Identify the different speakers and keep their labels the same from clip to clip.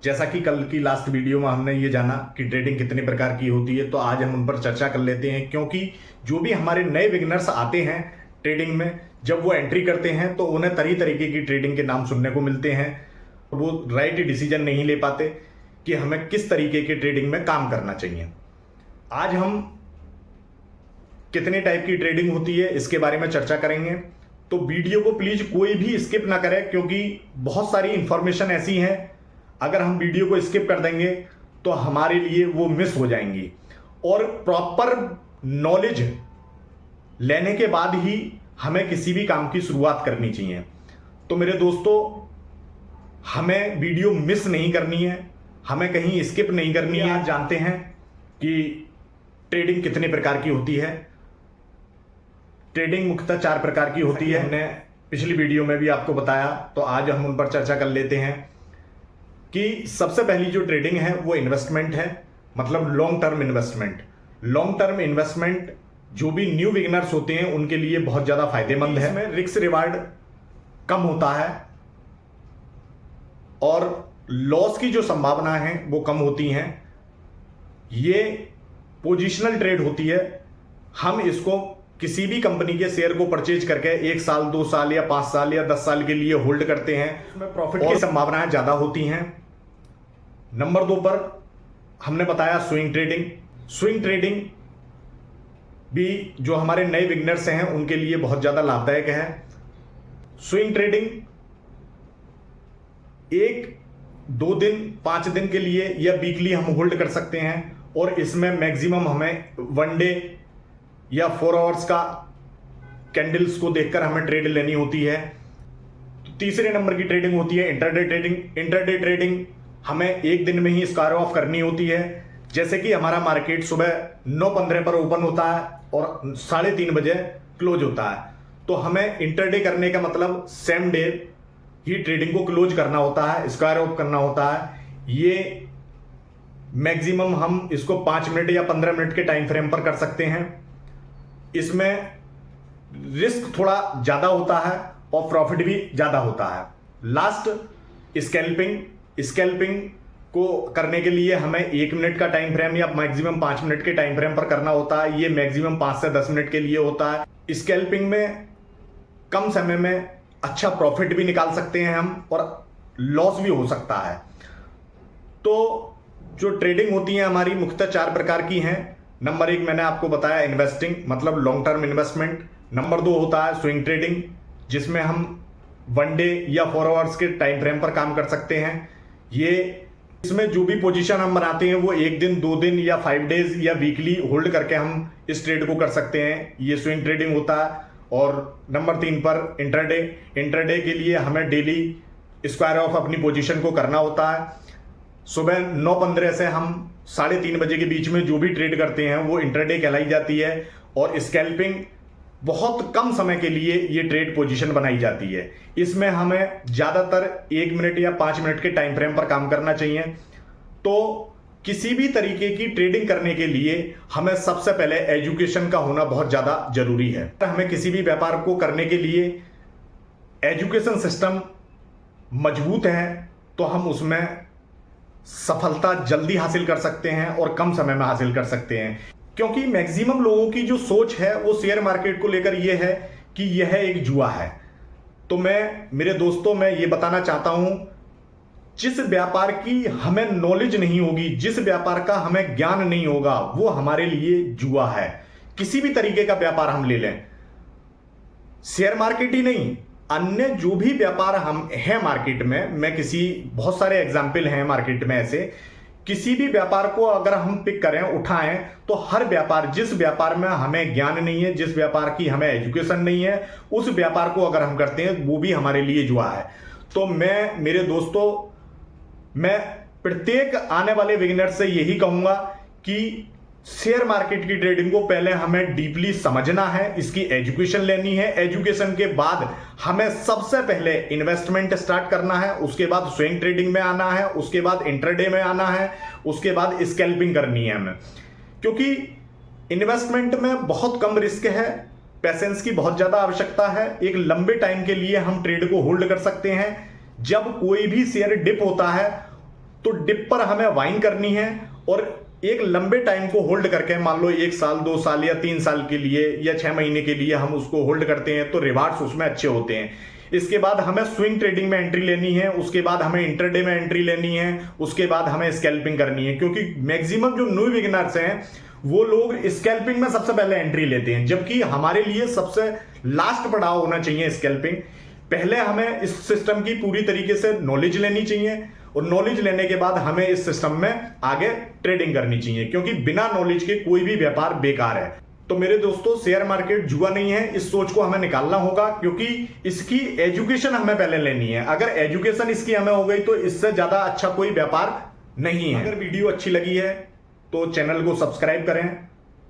Speaker 1: जैसा कि कल की लास्ट वीडियो में हमने ये जाना कि ट्रेडिंग कितने प्रकार की होती है, तो आज हम उन पर चर्चा कर लेते हैं। क्योंकि जो भी हमारे नए बिगिनर्स आते हैं ट्रेडिंग में, जब वो एंट्री करते हैं तो उन्हें तरह तरीके की ट्रेडिंग के नाम सुनने को मिलते हैं। वो राइट डिसीजन नहीं ले पाते कि हमें किस तरीके की ट्रेडिंग में काम करना चाहिए। आज हम कितने टाइप की ट्रेडिंग होती है इसके बारे में चर्चा करेंगे, तो वीडियो को प्लीज कोई भी स्किप ना करें, क्योंकि बहुत सारी इंफॉर्मेशन ऐसी हैं अगर हम वीडियो को स्किप कर देंगे तो हमारे लिए वो मिस हो जाएंगी। और प्रॉपर नॉलेज लेने के बाद ही हमें किसी भी काम की शुरुआत करनी चाहिए। तो मेरे दोस्तों, हमें वीडियो मिस नहीं करनी है, हमें कहीं स्किप नहीं करनी है। जानते हैं कि ट्रेडिंग कितने प्रकार की होती है। ट्रेडिंग मुख्यतः 4 प्रकार की होती है। हमने पिछली वीडियो में भी आपको बताया, तो आज हम उन पर चर्चा कर लेते हैं कि सबसे पहली जो ट्रेडिंग है वो इन्वेस्टमेंट है, मतलब long term investment. Long term investment जो भी न्यू बिगिनर्स होते हैं उनके लिए बहुत ज़्यादा फायदेमंद है। इसमें रिस्क रिवार्ड कम होता है और लॉस की जो संभावना है वो कम होती हैं। ये पोजिशनल ट्रेड होती है। हम इसको किसी भी कंपनी के शेयर को परचेज करके 1 साल 2 साल या 5 साल या 10 साल के लिए होल्ड करते हैं। इसमें प्रॉफिट की संभावनाएं ज्यादा होती हैं। नंबर 2 पर हमने बताया स्विंग ट्रेडिंग। स्विंग ट्रेडिंग भी जो हमारे नए बिगिनर्स हैं उनके लिए बहुत ज्यादा लाभदायक है। स्विंग ट्रेडिंग 1, 2 दिन, 5 दिन के लिए या वीकली हम होल्ड कर सकते हैं, और इसमें मैक्सिमम हमें 1 डे या 4 आवर्स का कैंडल्स को देखकर हमें ट्रेड लेनी होती है। तो तीसरे नंबर की ट्रेडिंग होती है इंटरडे ट्रेडिंग। इंटरडे ट्रेडिंग हमें 1 दिन में ही स्क्वायर ऑफ करनी होती है। जैसे कि हमारा मार्केट सुबह 9:15 पर ओपन होता है और 3:30 बजे क्लोज होता है, तो हमें इंटरडे करने का मतलब सेम डे ही ट्रेडिंग को क्लोज करना होता है, स्क्वायर ऑफ करना होता है। ये मैक्सिमम हम इसको 5 मिनट या 15 मिनट के टाइम फ्रेम पर कर सकते हैं। इसमें रिस्क थोड़ा ज्यादा होता है और प्रॉफिट भी ज्यादा होता है। Last scalping. स्कैल्पिंग को करने के लिए हमें 1 मिनट का टाइम फ्रेम या मैक्सिमम 5 मिनट के टाइम फ्रेम पर करना होता है। ये मैक्सिमम 5 से 10 मिनट के लिए होता है। स्कैल्पिंग में कम समय में अच्छा प्रॉफिट भी निकाल सकते हैं हम, और लॉस भी हो सकता है। तो जो ट्रेडिंग होती है हमारी मुख्यतः 4 प्रकार की हैं। नंबर 1 मैंने आपको बताया इन्वेस्टिंग, मतलब लॉन्ग टर्म इन्वेस्टमेंट। नंबर 2 होता है स्विंग ट्रेडिंग, जिसमें हम 1 डे या 4 आवर्स के टाइम फ्रेम पर काम कर सकते हैं। इसमें जो भी पोजीशन हम बनाते हैं वो 1 दिन, 2 दिन या 5 डेज या वीकली होल्ड करके हम इस ट्रेड को कर सकते हैं। ये स्विंग ट्रेडिंग होता है। और नंबर 3 पर इंटरडे। इंटरडे के लिए हमें डेली स्क्वायर ऑफ अपनी पोजीशन को करना होता है। सुबह 9:15 से हम 3:30 बजे के बीच में जो भी ट्रेड करते हैं वो इंटरडे कहलाई जाती है। और स्कैल्पिंग बहुत कम समय के लिए ये ट्रेड पोजीशन बनाई जाती है। इसमें हमें ज्यादातर 1 मिनट या 5 मिनट के टाइम फ्रेम पर काम करना चाहिए। तो किसी भी तरीके की ट्रेडिंग करने के लिए हमें सबसे पहले एजुकेशन का होना बहुत ज्यादा जरूरी है। हमें किसी भी व्यापार को करने के लिए एजुकेशन सिस्टम मजबूत है तो हम उसमें सफलता जल्दी हासिल कर सकते हैं और कम समय में हासिल कर सकते हैं। क्योंकि मैक्सिमम लोगों की जो सोच है वो शेयर मार्केट को लेकर यह है कि यह एक जुआ है। तो मेरे दोस्तों, मैं ये बताना चाहता हूं, जिस व्यापार की हमें नॉलेज नहीं होगी, जिस व्यापार का हमें ज्ञान नहीं होगा, वो हमारे लिए जुआ है। किसी भी तरीके का व्यापार हम ले लें, शेयर मार्केट ही नहीं, अन्य जो भी व्यापार हम हैं मार्केट में, बहुत सारे एग्जाम्पल हैं मार्केट में ऐसे। किसी भी व्यापार को अगर हम पिक करें, उठाएं, तो हर व्यापार, जिस व्यापार में हमें ज्ञान नहीं है, जिस व्यापार की हमें एजुकेशन नहीं है, उस व्यापार को अगर हम करते हैं वो भी हमारे लिए जुआ है। तो मेरे दोस्तों, मैं प्रत्येक आने वाले बिगिनर से यही कहूंगा कि शेयर मार्केट की ट्रेडिंग को पहले हमें डीपली समझना है, इसकी एजुकेशन लेनी है। एजुकेशन के बाद हमें सबसे पहले इन्वेस्टमेंट स्टार्ट करना है, उसके बाद स्विंग ट्रेडिंग में आना है, उसके बाद इंट्राडे में आना है, उसके बाद स्कैल्पिंग करनी है हमें। क्योंकि इन्वेस्टमेंट में बहुत कम रिस्क है, पेशेंस की बहुत ज्यादा आवश्यकता है। एक लंबे टाइम के लिए हम ट्रेड को होल्ड कर सकते हैं। जब कोई भी शेयर डिप होता है तो तो डिप पर हमें बाइंग करनी है और एक लंबे टाइम को होल्ड करके, मान लो 1 साल 2 साल या 3 साल के लिए या 6 महीने के लिए हम उसको होल्ड करते हैं तो रिवार्ड्स उसमें अच्छे होते हैं। इसके बाद हमें स्विंग ट्रेडिंग में एंट्री लेनी है, उसके बाद हमें इंटरडे में एंट्री लेनी है, उसके बाद हमें स्कैल्पिंग करनी है, क्योंकि मैक्सिमम जो न्यू बिगिनर्स हैं वो लोग स्कैल्पिंग में सबसे पहले एंट्री लेते हैं, जबकि हमारे लिए सबसे लास्ट पड़ाव होना चाहिए स्कैल्पिंग। पहले हमें इस सिस्टम की पूरी तरीके से नॉलेज लेनी चाहिए और नॉलेज लेने के बाद हमें इस सिस्टम में आगे ट्रेडिंग करनी चाहिए, क्योंकि बिना नॉलेज के कोई भी व्यापार बेकार है। तो मेरे दोस्तों, शेयर मार्केट जुआ नहीं है, इस सोच को हमें निकालना होगा, क्योंकि इसकी एजुकेशन हमें पहले लेनी है। अगर एजुकेशन इसकी हमें हो गई तो इससे ज्यादा अच्छा कोई व्यापार नहीं है। अगर वीडियो अच्छी लगी है तो चैनल को सब्सक्राइब करें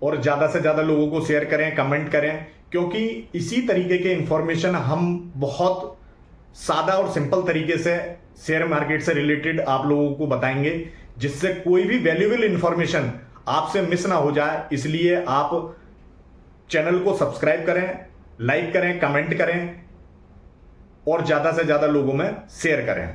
Speaker 1: और ज्यादा से ज्यादा लोगों को शेयर करें, कमेंट करें, क्योंकि इसी तरीके के इंफॉर्मेशन हम बहुत सादा और सिंपल तरीके से शेयर मार्केट से रिलेटेड आप लोगों को बताएंगे, जिससे कोई भी वैल्यूएबल इंफॉर्मेशन आपसे मिस ना हो जाए। इसलिए आप चैनल को सब्सक्राइब करें, लाइक करें, कमेंट करें और ज्यादा से ज्यादा लोगों में शेयर करें।